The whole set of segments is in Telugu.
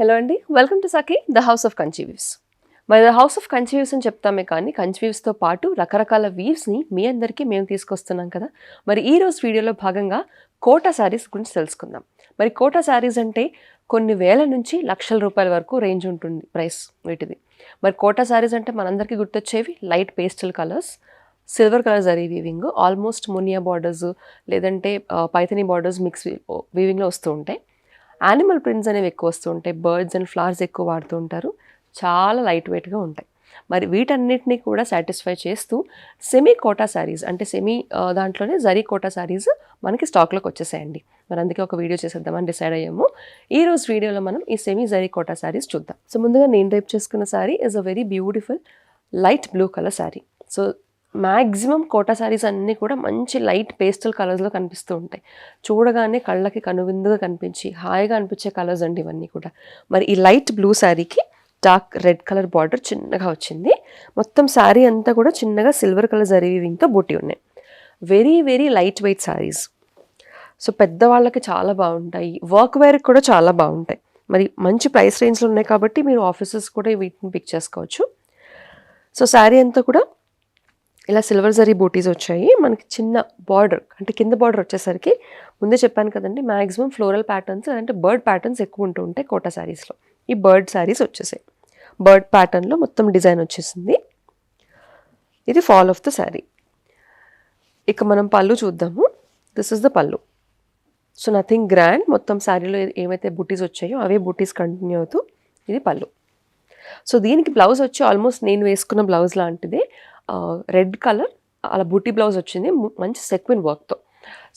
హలో అండి, welcome to Sakhi the house of Kanchi weaves. మరి the house of Kanchi weaves అని చెప్తామే కానీ కంచి వీవ్స్తో పాటు రకరకాల వీవ్స్ని మీ అందరికీ మేము తీసుకొస్తున్నాం కదా. మరి ఈ రోజు వీడియోలో భాగంగా కోటా శారీస్ గురించి తెలుసుకుందాం. మరి కోటా శారీస్ అంటే కొన్ని వేల నుంచి లక్షల రూపాయల వరకు రేంజ్ ఉంటుంది ప్రైస్ వీటిది. మరి కోటా శారీస్ అంటే మనందరికీ గుర్తొచ్చేవి light pastel colours, silver colour zari weaving, almost muniya borders లేదంటే పైథనీ బార్డర్స్ మిక్స్ వీవింగ్లో వస్తూ ఉంటాయి. యానిమల్ ప్రింట్స్ అనేవి ఎక్కువ వస్తూ ఉంటాయి, బర్డ్స్ అండ్ ఫ్లవర్స్ ఎక్కువ వాడుతూ ఉంటారు, చాలా లైట్ వెయిట్గా ఉంటాయి. మరి వీటన్నిటినీ కూడా సాటిస్ఫై చేస్తూ సెమీ కోటా శారీస్ అంటే దాంట్లోనే జరీ కోటా శారీస్ మనకి స్టాక్లోకి వచ్చేసాయండి. మరి అందుకే ఒక వీడియో చేసేద్దామని డిసైడ్ అయ్యాము. ఈ రోజు వీడియోలో మనం ఈ సెమీ జరీ కోటా శారీస్ చూద్దాం. సో ముందుగా నేను రేపు చేసుకున్న sari is a very beautiful light blue colour sari. So maximum Kota saris అన్నీ కూడా మంచి లైట్ పేస్టల్ కలర్స్లో కనిపిస్తూ ఉంటాయి. చూడగానే కళ్ళకి కనువిందుగా కనిపించి హాయిగా అనిపించే కలర్స్ అండి ఇవన్నీ కూడా. మరి ఈ లైట్ బ్లూ శారీకి డార్క్ రెడ్ కలర్ బార్డర్ చిన్నగా వచ్చింది. మొత్తం శారీ అంతా కూడా చిన్నగా సిల్వర్ కలర్ జరీ వీవింగ్తో బూటీ ఉన్నాయి. Very very light weight saris. So పెద్దవాళ్ళకి చాలా బాగుంటాయి, వర్క్ వేర్కి కూడా చాలా బాగుంటాయి. మరి మంచి ప్రైస్ రేంజ్లో ఉన్నాయి కాబట్టి మీరు ఆఫీసెస్ కూడా వీటిని పిక్ చేసుకోవచ్చు. సో శారీ అంతా కూడా ఇలా సిల్వర్ జరీ బూటీస్ వచ్చాయి. మనకి చిన్న బార్డర్ అంటే కింద బార్డర్ వచ్చేసరికి ముందే చెప్పాను కదండి, మ్యాక్సిమం ఫ్లోరల్ ప్యాటర్న్స్ అంటే బర్డ్ ప్యాటర్న్స్ ఎక్కువ ఉంటూ ఉంటాయి కోటా శారీస్లో. ఈ బర్డ్ శారీస్ వచ్చేసాయి. బర్డ్ ప్యాటర్న్లో మొత్తం డిజైన్ వచ్చేసింది. ఇది ఫాల్ ఆఫ్ ద శారీ. ఇక మనం పళ్ళు చూద్దాము. దిస్ ఇస్ ద పళ్ళు. సో నథింగ్ గ్రాండ్, మొత్తం శారీలో ఏమైతే బూటీస్ వచ్చాయో అవే బూటీస్ కంటిన్యూ అవుతూ ఇది పళ్ళు. సో దీనికి బ్లౌజ్ వచ్చి ఆల్మోస్ట్ నేను వేసుకున్న బ్లౌజ్ లాంటిదే, రెడ్ కలర్ అలా బూటీ బ్లౌజ్ వచ్చింది మంచి సెక్విన్ వర్క్తో.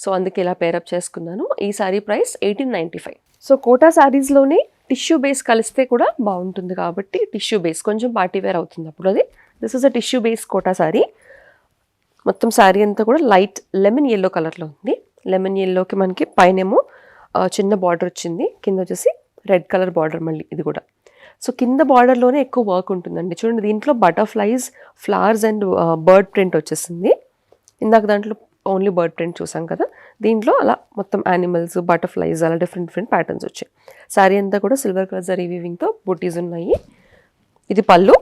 సో అందుకే ఇలా పేరప్ చేసుకున్నాను. ఈ శారీ ప్రైస్ 1895. సో కోటా శారీస్లోనే టిష్యూ బేస్ కలిస్తే కూడా బాగుంటుంది కాబట్టి టిష్యూ బేస్ కొంచెం పార్టీ వేర్ అవుతుంది అప్పుడు అది. This is a tissue base Kota sari. మొత్తం శారీ అంతా కూడా లైట్ లెమన్ ఎల్లో కలర్లో ఉంది. లెమన్ ఎల్లోకి మనకి పైనేమో చిన్న బార్డర్ వచ్చింది, కింద వచ్చేసి రెడ్ కలర్ బార్డర్ మళ్ళీ ఇది కూడా. సో కింద బార్డర్లోనే ఎక్కువ వర్క్ ఉంటుందండి. చూడండి, దీంట్లో butterflies, flowers and bird print వచ్చేసింది. ఇందాక దాంట్లో ఓన్లీ బర్డ్ ప్రింట్ చూసాం కదా, దీంట్లో అలా మొత్తం యానిమల్స్, బటర్ఫ్లైస్ అలా డిఫరెంట్ డిఫరెంట్ ప్యాటర్న్స్ వచ్చాయి. శారీ అంతా కూడా సిల్వర్ కలర్ జరీ వీవింగ్తో బూటీస్ ఉన్నాయి. ఇది pallu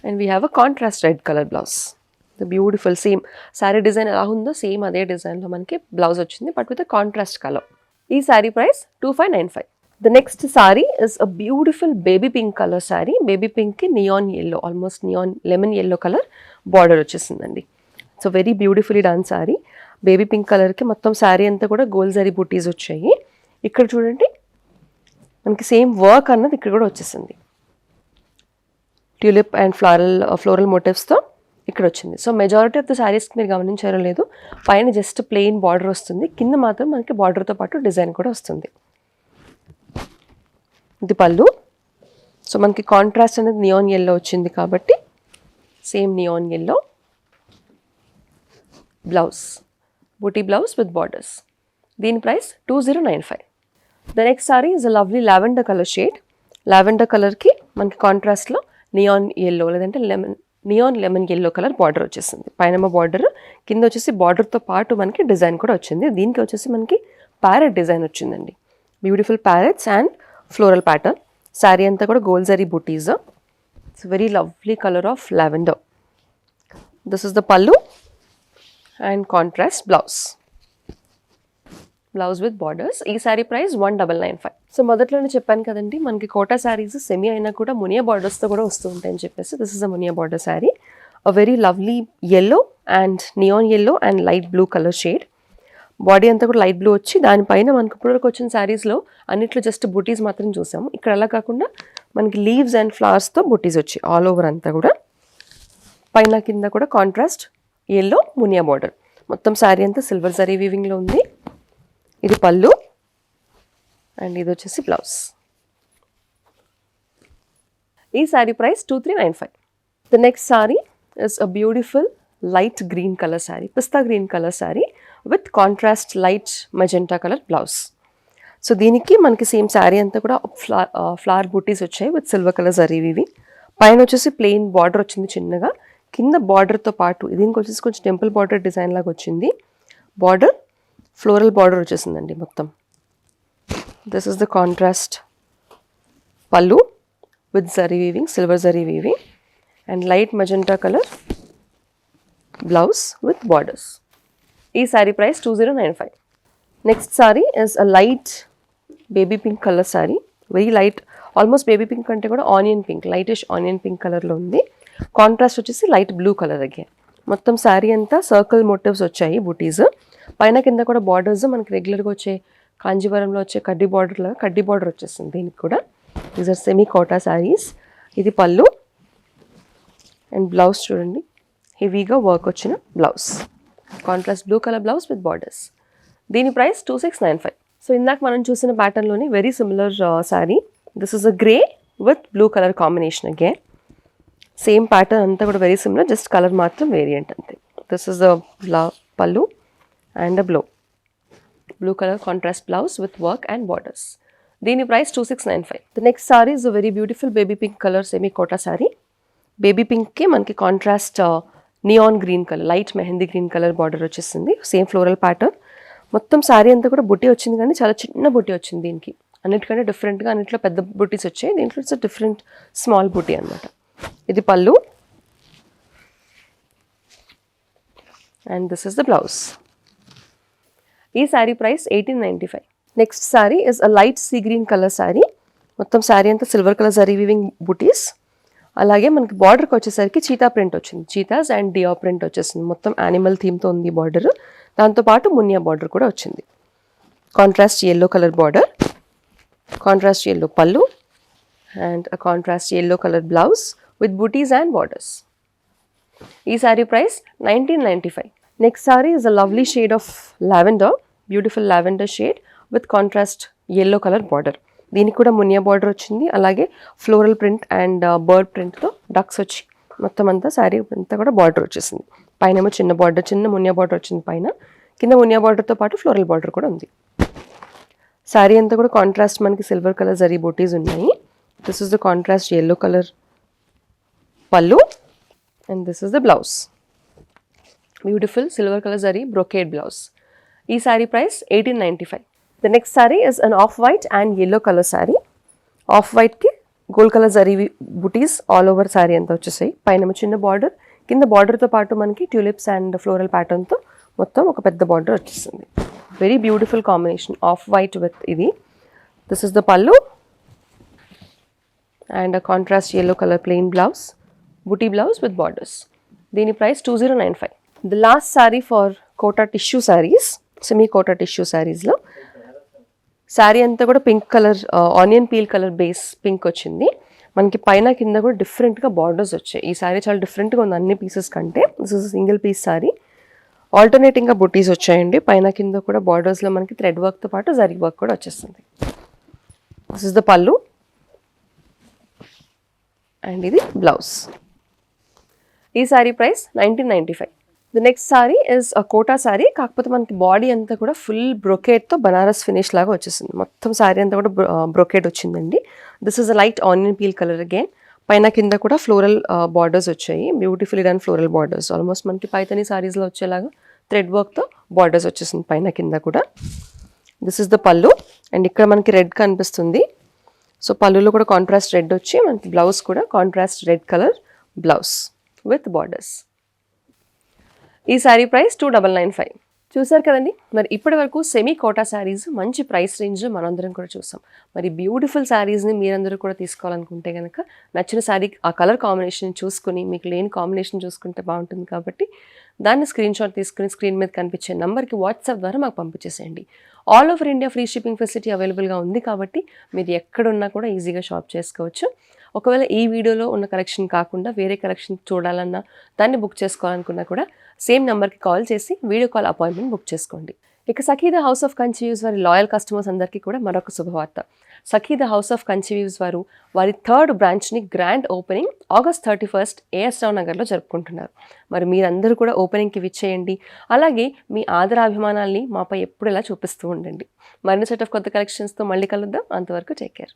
and we have a contrast red colour blouse. The beautiful same sari design ఎలా ఉందో సేమ్ అదే డిజైన్లో మనకి బ్లౌజ్ వచ్చింది, but with a contrast colour. ఈ sari price 2595. The next saree is a beautiful baby pink color saree. Baby pink ki neon yellow, almost neon lemon yellow color border వచ్చేసిందండి. So very beautifully done sorry. Baby pink కలర్కి మొత్తం శారీ అంతా కూడా గోల్డ్ జరీ బూటీస్ వచ్చాయి. ఇక్కడ చూడండి మనకి సేమ్ వర్క్ అన్నది ఇక్కడ కూడా వచ్చేసింది. ట్యూలిప్ అండ్ ఫ్లోరల్ మోటివ్స్తో ఇక్కడ వచ్చింది. సో మెజారిటీ ఆఫ్ ద శారీస్కి మీరు గమనించారో లేదు, పైన జస్ట్ ప్లెయిన్ బార్డర్ వస్తుంది, కింద మాత్రం మనకి బార్డర్తో పాటు డిజైన్ కూడా వస్తుంది. ఇది పళ్ళు. సో మనకి కాంట్రాస్ట్ అనేది నియాన్ ఎల్లో వచ్చింది కాబట్టి same neon yellow blouse, buti blouse with borders. దీని price 2095. The next sari is a lovely lavender colour shade. Lavender కలర్కి మనకి కాంట్రాస్ట్లో నియాన్ ఎల్లో లేదంటే neon lemon yellow colour border వచ్చేసింది. పైన బార్డర్, కింద వచ్చేసి బార్డర్తో పాటు మనకి డిజైన్ కూడా వచ్చింది. దీనికి వచ్చేసి మనకి ప్యారెట్ డిజైన్ వచ్చిందండి. Beautiful parrots and floral pattern. Sari అంతా కూడా gold zari butis. It's very lovely colour of lavender. This is the pallu and contrast blouse with borders. ఈ శారీ ప్రైస్ 1995. సో మొదట్లోనే చెప్పాను కదండి, మనకి కోటా శారీస్ సెమీ అయినా కూడా మునియా బార్డర్స్తో కూడా వస్తూ ఉంటాయని చెప్పేసి. This is a Muniya border sari. A very lovely yellow and neon yellow and light blue colour shade. Body అంతా కూడా లైట్ బ్లూ వచ్చి దానిపైన మనకు ఇప్పటివరకు వచ్చిన శారీస్లో అన్నిట్లో జస్ట్ బూటీస్ మాత్రం చూసాము. ఇక్కడ అలా కాకుండా మనకి లీవ్స్ అండ్ ఫ్లవర్స్తో బూటీస్ వచ్చి ఆల్ ఓవర్ అంతా కూడా. పైన కింద కూడా కాంట్రాస్ట్ ఎల్లో మునియా బార్డర్. మొత్తం శారీ అంతా సిల్వర్ జరీ వీవింగ్లో ఉంది. ఇది పళ్ళు అండ్ ఇది వచ్చేసి బ్లౌజ్. ఈ sari price 2395. The next sari is a beautiful light green colour sari, pista green colour sari with contrast light magenta colour blouse. So దీనికి మనకి సేమ్ శారీ అంతా కూడా ఫ్లవర్ బూటీస్ వచ్చాయి with silver colour zari weaving. పైన వచ్చేసి ప్లెయిన్ బార్డర్ వచ్చింది చిన్నగా, కింద బార్డర్తో పాటు దీనికి వచ్చేసి కొంచెం టెంపుల్ బార్డర్ డిజైన్ లాగా వచ్చింది. బార్డర్ ఫ్లోరల్ బార్డర్ వచ్చేసిందండి మొత్తం. This is the contrast pallu with zari weaving, silver zari weaving, and light magenta color blouse with borders. Ee saree price 2095. Next saree is a light baby pink color saree, very light, almost baby pink ante kuda onion pink, lightish onion pink color lo undi. Contrast వచ్చేసి light blue color again. మొత్తం saree అంతా circle motifs వచ్చాయి, booties పైన కింద కూడా borders మనకి రెగ్యులర్ గా వచ్చే కాంజీవరంలో వచ్చే కడ్డీ బార్డర్ లాగా కడ్డీ బార్డర్ వచ్చేస్తుంది దీనికి కూడా. These are semi Kota saris. ఇది పళ్ళు అండ్ బ్లౌజ్ చూడండి, హెవీగా వర్క్ వచ్చిన blouse, contrast blue colour blouse with borders. దీని ప్రైస్ 2695. సో ఇందాక మనం చూసిన ప్యాటర్న్లోనే very similar sari. This is a grey with blue colour combination again. Same pattern అంతా కూడా వెరీ సిమిలర్, జస్ట్ కలర్ మాత్రం వేరియంట్ అంతే. This is the pallu and blue colour contrast blouse with work and borders. దీని price 2695. The next sari is a very beautiful baby pink colour semi Kota sari. Baby పింక్కి మనకి contrast neon green colour, light mehndi green colour border వచ్చేసింది. Same floral pattern. మొత్తం శారీ అంతా కూడా బుట్టి వచ్చింది, కానీ చాలా చిన్న బుట్టి వచ్చింది దీనికి. అన్నిటికంటే డిఫరెంట్గా అన్నిట్లో పెద్ద బుట్టీస్ వచ్చాయి, దీంట్లో ఇట్స్ డిఫరెంట్ స్మాల్ బుట్టి అనమాట. ఇది pallu and this is the blouse. ఈ sari price 1895. Next sari is a light sea green colour sari. మొత్తం శారీ అంతా సిల్వర్ కలర్ జరీ వీవింగ్ బుటీస్. అలాగే మనకి బార్డర్కి వచ్చేసరికి చీతా ప్రింట్ వచ్చింది, చీతాస్ అండ్ డియా ప్రింట్ వచ్చేసింది. మొత్తం యానిమల్ థీమ్తో ఉంది బార్డర్. దాంతోపాటు మునియా బార్డర్ కూడా వచ్చింది. Contrast yellow colour border, contrast yellow pallu and a contrast yellow colour blouse with butis and borders. ఈ sari price 1995. Next sari is a lovely shade of lavender, beautiful lavender shade with contrast yellow colour border. దీనికి కూడా మునియా బార్డర్ వచ్చింది, అలాగే ఫ్లోరల్ ప్రింట్ అండ్ బర్డ్ ప్రింట్తో డక్స్ వచ్చి మొత్తం అంతా శారీ అంతా కూడా బార్డర్ వచ్చేసింది. పైన ఏమో చిన్న బార్డర్, చిన్న మునియా బార్డర్ వచ్చింది పైన, కింద మునియా బార్డర్తో పాటు ఫ్లోరల్ బార్డర్ కూడా ఉంది. శారీ అంతా కూడా కాంట్రాస్ట్ మనకి సిల్వర్ కలర్ జరీ బూటీస్ ఉన్నాయి. This is the contrast yellow colour pallu and this is the blouse. Beautiful silver colour zari brocade blouse. ఈ sari price 1895. The next sari is an off white and yellow colour sari. Off వైట్కి gold colour zari butis all over sari అంతా వచ్చేసాయి. పైన చిన్న బార్డర్, కింద బార్డర్తో పాటు మనకి ట్యూలిప్స్ అండ్ ఫ్లోరల్ ప్యాటర్న్తో మొత్తం ఒక పెద్ద బార్డర్ వచ్చేసింది. Very beautiful combination of white with ఇది. This is the pallu and a contrast yellow colour plain blouse, buti blouse with borders. దీని price 2095. The last sari for Kota tissue saris, semi Kota tissue శారీస్లో శారీ అంతా కూడా pink colour, onion peel colour base pink వచ్చింది. మనకి పైన కింద కూడా డిఫరెంట్గా బార్డర్స్ వచ్చాయి. ఈ శారీ చాలా డిఫరెంట్గా ఉంది అన్ని పీసెస్ కంటే. This is single piece sari. ఆల్టర్నేటింగ్గా బుటీస్ వచ్చాయండి. పైన కింద కూడా బార్డర్స్లో మనకి థ్రెడ్ వర్క్తో పాటు జరీ వర్క్ కూడా వచ్చేస్తుంది. This is the pallu and ఇది బ్లౌజ్. ఈ sari price 1995. The next sari is a Kota sari, కాకపోతే మనకి బాడీ అంతా కూడా ఫుల్ బ్రొకేట్తో బనారస్ ఫినిష్ లాగా వచ్చేసింది. మొత్తం శారీ అంతా కూడా బ్రొకేట్ వచ్చిందండి. This is a light onion peel colour again. పైన కింద కూడా ఫ్లోరల్ బార్డర్స్ వచ్చాయి, beautifully done floral borders. Almost మనకి పైతని శారీస్లో వచ్చేలాగా థ్రెడ్ వర్క్తో బార్డర్స్ వచ్చేసింది పైన కింద కూడా. This is the pallu and ఇక్కడ మనకి రెడ్ కనిపిస్తుంది. సో పళ్ళులో కూడా కాంట్రాస్ట్ రెడ్ వచ్చి మనకి బ్లౌజ్ కూడా contrast red colour blouse with borders. ఈ శారీ ప్రైస్ 2995. చూసారు కదండి, మరి ఇప్పటి వరకు సెమీ కోటా శారీస్ మంచి ప్రైస్ రేంజ్లో మనందరం కూడా చూసాం. మరి బ్యూటిఫుల్ శారీస్ని మీరందరూ కూడా తీసుకోవాలనుకుంటే కనుక నచ్చిన శారీ ఆ కలర్ కాంబినేషన్ చూసుకుని, మీకు లేని కాంబినేషన్ చూసుకుంటే బాగుంటుంది. కాబట్టి దాన్ని స్క్రీన్ షాట్ తీసుకుని స్క్రీన్ మీద కనిపించే నెంబర్కి వాట్సాప్ ద్వారా మాకు పంపించేసేయండి. All over India free shipping facility అవైలబుల్గా ఉంది, కాబట్టి మీరు ఎక్కడున్నా కూడా ఈజీగా షాప్ చేసుకోవచ్చు. ఒకవేళ ఈ వీడియోలో ఉన్న కలెక్షన్ కాకుండా వేరే కలెక్షన్ చూడాలన్నా, దాన్ని బుక్ చేసుకోవాలనుకున్నా కూడా సేమ్ నెంబర్కి కాల్ చేసి వీడియో కాల్ అపాయింట్మెంట్ బుక్ చేసుకోండి. ఇక Sakhi the house of Kanchi weaves వారి లాయల్ కస్టమర్స్ అందరికీ కూడా మరొక శుభవార్త. Sakhi the house of Kanchi weaves వారు వారి 3rd బ్రాంచ్ని grand opening August 31 AS Rao నగర్లో జరుపుకుంటున్నారు. మరి మీరందరూ కూడా ఓపెనింగ్కి విచ్చేయండి. అలాగే మీ ఆదరాభిమానాల్ని మాపై ఎప్పుడు ఇలా చూపిస్తూ ఉండండి. మరిన్ని సెట్ ఆఫ్ కొత్త కలెక్షన్స్తో మళ్ళీ కలుద్దాం. అంతవరకు టేక్ కేర్.